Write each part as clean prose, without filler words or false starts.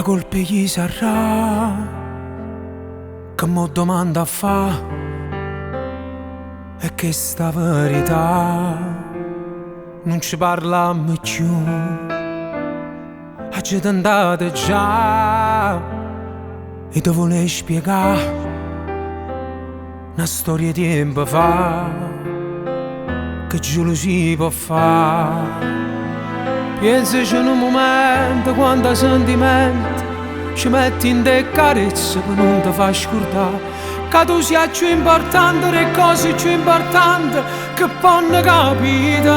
colpa gli sarà, che mo domanda fa, è che sta verità non ci parliamo più, ci tentate già e ti volevo spiegare una storia di tempo fa che giù si può fare. Pensaci in un momento quando sentimenti ci metti in te carezze per non ti far scordare che tu sia più importante, le cose più importanti che possono capitare.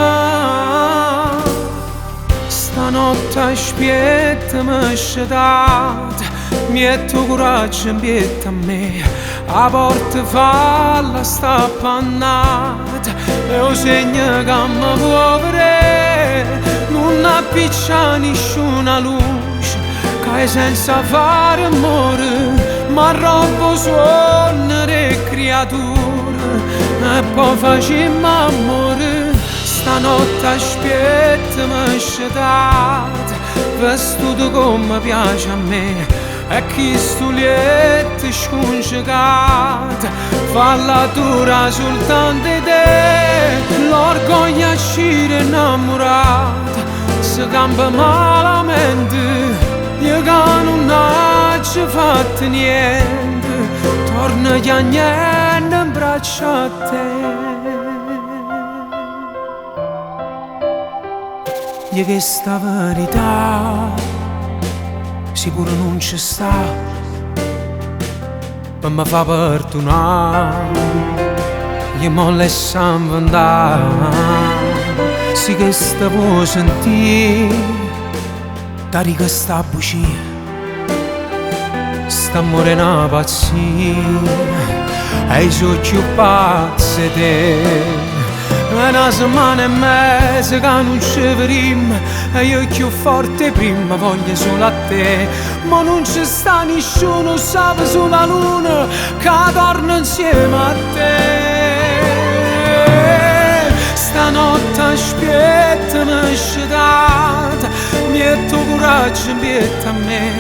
Stanotte aspetta mi scetate, metto coraggio in pietta a me, a porta falla sta appannata e lo segno che mi può vedere. Non appiccia nessuna luce che è senza fare amore, ma robo suonare creature e poi facciamo amore. Stanotte aspetta mi scetate, vestito come piace a me, e chi stuliette scongiugate falla dura soltanto di te. L'orgoglio a scire innamorata si cambia malamente, io che non ho fatto niente, torna piagnendo in braccio a te. Io che sta verità sicuro non ci sta, ma mi fa perdonare, io mo lascio andare. Sì che sta può sentire, tari che sta bucia, sta morendo pazzia, e sono più pazzi te. Una settimana e mezza che non ci vedremo e io più forte prima voglio solo a te. Ma non ci sta nessuno, sape sulla luna che torna insieme a te. Stanotte aspetta mi scetate, metto coraggio in pietta a me,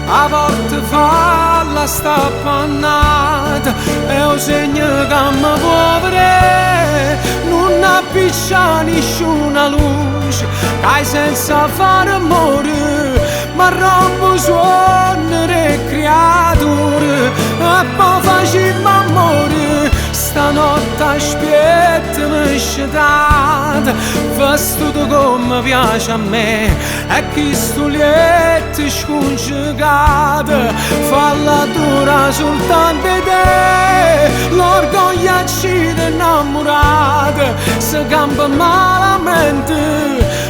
a porta falla sta appannata e lo segno che mi può vedere. Non appiccia nessuna luce che hai senza fare amore, ma robo suonare creature e poi facciamo amore. Stanotte aspetta mi scetate, vestito come piace a me, e chi stuliette scongiugate falla dura soltanto di te. L'orgoglio accide innamorata si cambia malamente,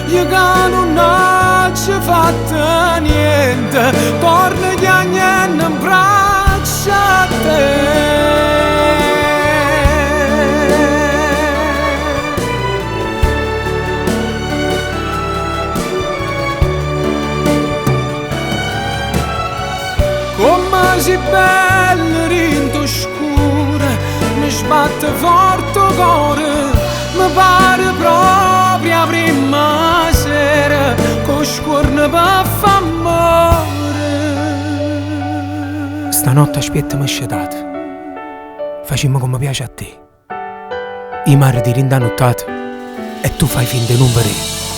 io che non ho fatto niente, torna piagnendo in braccio a te. Come si bella rinto scura, mi sbatte forte il cuore, mi pare proprio la prima sera con scuorne per fare amore. Stanotte aspetta mi scetate, facciamo come piace a te, i mari ti rindanottati e tu fai finta di non vedere.